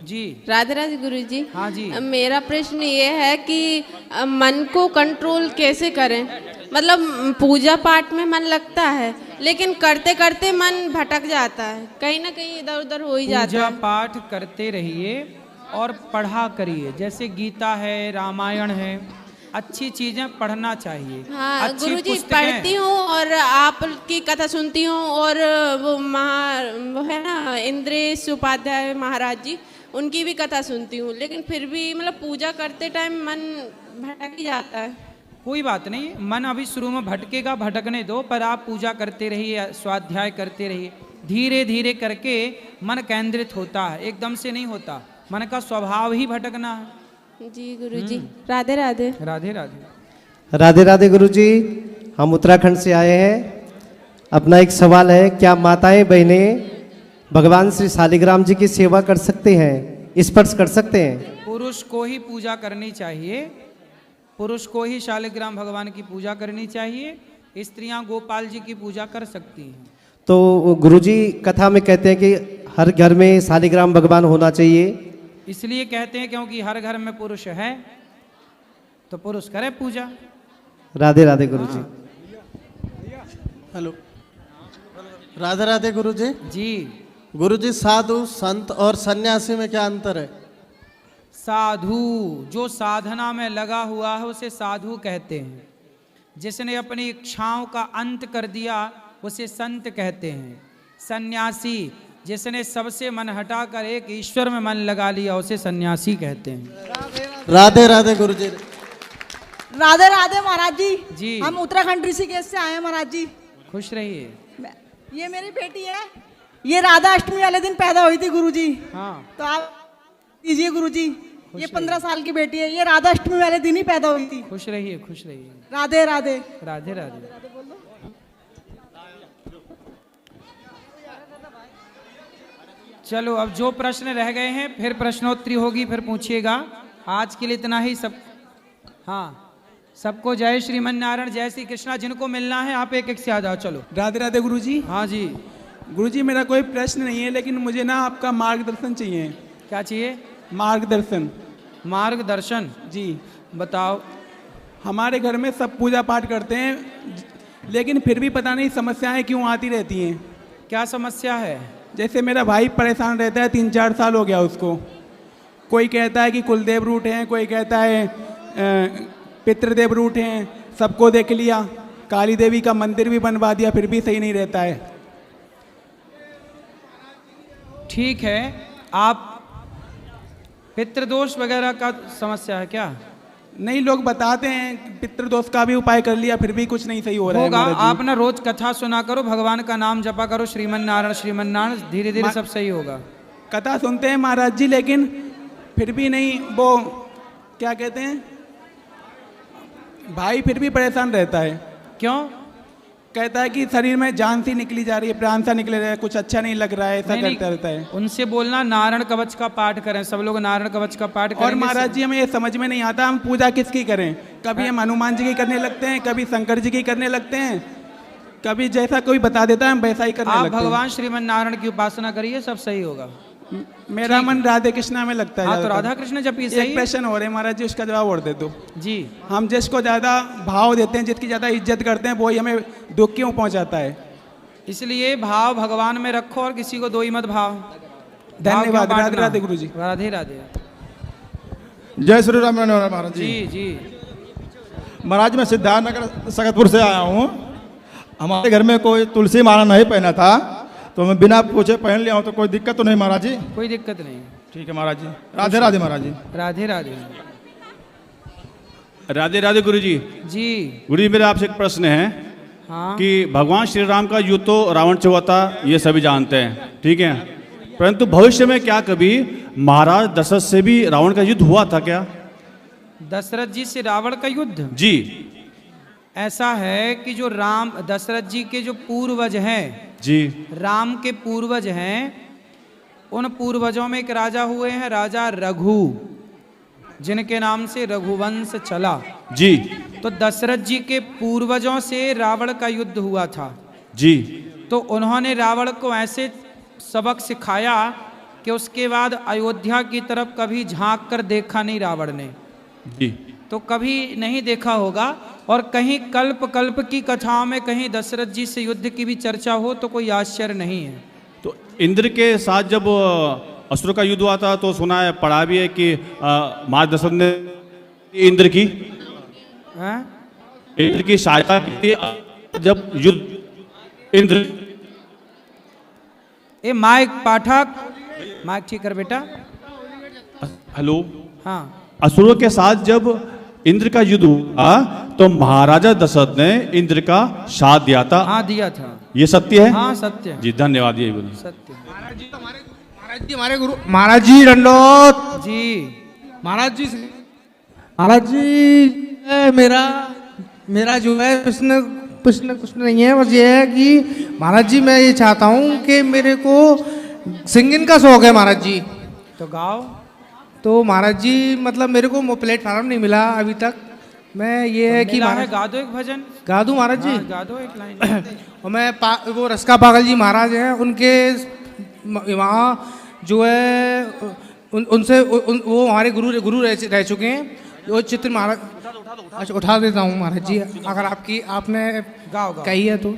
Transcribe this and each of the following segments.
जी राधे राधे गुरु जी। हाँ जी। मेरा प्रश्न ये है कि मन को कंट्रोल कैसे करें। मतलब पूजा पाठ में मन लगता है लेकिन करते करते मन भटक जाता है, कहीं ना कहीं इधर उधर हो ही जाता पूजा है। पाठ करते रहिए और पढ़ा करिए, जैसे गीता है, रामायण है, अच्छी चीजें पढ़ना चाहिए। हाँ अच्छी गुरुजी, पुस्तकें। पढ़ती हूँ और आपकी कथा सुनती हूँ और वो है ना इंद्रेश उपाध्याय महाराज जी, उनकी भी कथा सुनती हूँ, लेकिन फिर भी मतलब पूजा करते टाइम मन भटक ही जाता है। कोई बात नहीं, मन अभी शुरू में भटकेगा, भटकने दो, पर आप पूजा करते रहिए, स्वाध्याय करते रहिए, धीरे धीरे करके मन केंद्रित होता है, एकदम से नहीं होता। मन का स्वभाव ही भटकना है। जी गुरुजी, राधे राधे। राधे राधे। राधे राधे गुरुजी। हम उत्तराखंड से आए हैं। अपना एक सवाल है, क्या माताएं बहनें भगवान श्री शालिग्राम जी की सेवा कर सकते हैं, स्पर्श कर सकते हैं? पुरुष को ही पूजा करनी चाहिए, पुरुष को ही शालिग्राम भगवान की पूजा करनी चाहिए, स्त्रियां गोपाल जी की पूजा कर सकती हैं। तो गुरुजी कथा में कहते हैं कि हर घर में शालिग्राम भगवान होना चाहिए। इसलिए कहते हैं क्योंकि हर घर में पुरुष है, तो पुरुष करे पूजा। राधे राधे गुरुजी। हेलो, राधे राधे गुरुजी। जी गुरुजी, साधु संत और सन्यासी में क्या अंतर है? साधु जो साधना में लगा हुआ है उसे साधु कहते हैं, जिसने अपनी इच्छाओं का अंत कर दिया उसे संत कहते हैं। सन्यासी जिसने सबसे मन हटाकर एक ईश्वर में मन लगा लिया उसे सन्यासी कहते हैं। राधे राधे गुरुजी। राधे राधे महाराज जी। जी। हम उत्तराखंड ऋषिकेश से आए हैं महाराज जी। खुश रहिए। ये मेरी बेटी है, ये राधा अष्टमी वाले दिन पैदा हुई थी गुरुजी। हाँ, तो आप दीजिए गुरुजी, ये 15 साल की बेटी है, ये राधा अष्टमी वाले दिन ही पैदा हुई थी। खुश रहिए, खुश रहिए। राधे राधे। राधे राधे। चलो अब जो प्रश्न रह गए हैं फिर प्रश्नोत्तरी होगी, फिर पूछिएगा। आज के लिए इतना ही। सब हाँ, सबको जय श्रीमन नारायण, जय श्री कृष्णा। जिनको मिलना है आप एक एक से आ जाओ। चलो। राधे राधे गुरुजी। हाँ जी। गुरुजी, मेरा कोई प्रश्न नहीं है, लेकिन मुझे ना आपका मार्गदर्शन चाहिए। क्या चाहिए? मार्गदर्शन। मार्गदर्शन? जी। बताओ। हमारे घर में सब पूजा पाठ करते हैं, लेकिन फिर भी पता नहीं समस्याएं क्यों आती रहती हैं। क्या समस्या है? जैसे मेरा भाई परेशान रहता है, 3-4 साल हो गया उसको। कोई कहता है कि कुलदेव रूट हैं, कोई कहता है पितृदेव रूट हैं, सबको देख लिया, काली देवी का मंदिर भी बनवा दिया, फिर भी सही नहीं रहता है। ठीक है, आप पितृदोष वगैरह का समस्या है क्या? नहीं, लोग बताते हैं पितृदोष का भी उपाय कर लिया, फिर भी कुछ नहीं सही हो रहा है होगा। महाराज जी। आप ना रोज कथा सुना करो, भगवान का नाम जपा करो, श्रीमन नारायण, धीरे धीरे सब सही होगा। कथा सुनते हैं महाराज जी, लेकिन फिर भी नहीं, वो क्या कहते हैं, भाई फिर भी परेशान रहता है। क्यों? कहता है कि शरीर में जान सी निकली जा रही है, प्राण सा निकले रहा है, कुछ अच्छा नहीं लग रहा है, ऐसा करता रहता है। उनसे बोलना नारायण कवच का पाठ करें, सब लोग नारायण कवच का पाठ करें। और महाराज जी, हमें ये समझ में नहीं आता हम पूजा किसकी करें। कभी हम हनुमान जी की करने लगते हैं, कभी शंकर जी की करने लगते हैं, कभी जैसा कोई बता देता है हम वैसा ही करने आप लगते हैं। भगवान श्रीमन नारायण की उपासना करिए, सब सही होगा। मेरा मन राधे कृष्णा में लगता है। हाँ, तो ज़्यादातर। राधा कृष्ण जब एक सही। प्रश्न हो रहे महाराज जी, उसका जवाब और दे दो। जी। हम जिसको ज़्यादा भाव देते हैं, जिसकी ज़्यादा इज्जत करते हैं, वही हमें दुख क्यों पहुंचाता है? इसलिए भाव भगवान में रखो और किसी को दो ही मत भाव। धन्यवाद। राधे राधे गुरु जी। राधे राधे। जय श्री राम महाराज जी। जी जी। महाराज, मैं सिद्धार्थनगर सकतपुर से आया हूँ। हमारे घर में कोई तुलसी माला नहीं पहना था, तो मैं बिना पूछे पहन लिया हूँ, तो कोई दिक्कत तो नहीं महाराज जी? कोई दिक्कत नहीं। ठीक है महाराज जी। राधे राधे महाराज जी। राधे राधे। राधे राधे गुरुजी। जी। गुरुजी, मेरा आपसे एक प्रश्न है। हाँ। कि भगवान श्री राम का युद्ध तो रावण से हुआ था, ये सभी जानते हैं, ठीक है, परंतु भविष्य में क्या कभी महाराज दशरथ से भी रावण का युद्ध हुआ था क्या? दशरथ जी से रावण का युद्ध? जी। ऐसा है कि जो राम दशरथ जी के जो पूर्वज हैं, जी, राम के पूर्वज हैं, उन पूर्वजों में एक राजा हुए हैं, राजा रघु, जिनके नाम से रघुवंश चला। जी। तो दशरथ जी के पूर्वजों से रावण का युद्ध हुआ था। जी। तो उन्होंने रावण को ऐसे सबक सिखाया कि उसके बाद अयोध्या की तरफ कभी झांक कर देखा नहीं रावण ने, जी। तो कभी नहीं देखा होगा। और कहीं कल्प कल्प की कथाओं में कहीं दशरथ जी से युद्ध की भी चर्चा हो तो कोई आश्चर्य नहीं है। तो इंद्र के साथ जब असुर का युद्ध हुआ था तो सुना है, पढ़ा भी है कि महाराज दशरथ ने इंद्र की हैं? इंद्र की सहायता की थी जब युद्ध इंद्र। ए माइक पाठक, माइक ठीक कर बेटा। हेलो। हाँ, असुरों के साथ जब इंद्र का युद्ध हुआ तो महाराजा दशरथ ने इंद्र का साथ दिया था। हाँ दिया था। ये सत्य है? हाँ सत्य है। जी धन्यवाद, यही बोलिए। सत्य महाराज जी हमारे गुरु महाराज जी दंडोत। जी। महाराज जी मेरा जो है प्रश्न कुछ नहीं है, बस ये है कि महाराज जी मैं ये चाहता हूँ कि मेरे को सिंगिंग का शौक है महाराज जी। तो गाओ। तो महाराज जी मतलब मेरे को प्लेटफार्म नहीं मिला अभी तक। मैं ये है कि मिला है, महाराज गा दो एक भजन। गा दूं महाराज जी? हाँ, गा दो एक लाइन। और मैं वो रस्का पागल जी महाराज हैं, उनके वहाँ जो है उनसे वो हमारे गुरु रह चुके हैं। वो चित्र महाराज, अच्छा उठा देता हूँ महाराज जी, अगर आपने गाओ कही है तो।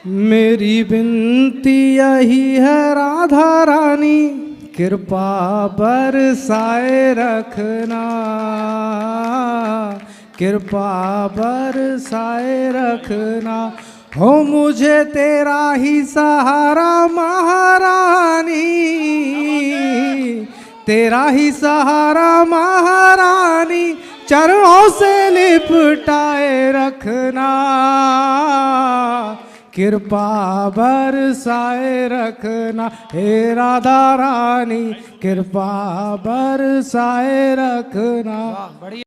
मेरी विनती यही है राधा रानी, कृपा बरसाए रखना, कृपा बरसाए रखना, हो मुझे तेरा ही सहारा महारानी, तेरा ही सहारा महारानी, चरणों से लिपटाए रखना, कृपा बरसाए रखना, हे राधा रानी कृपा बरसाए रखना। बढ़िया।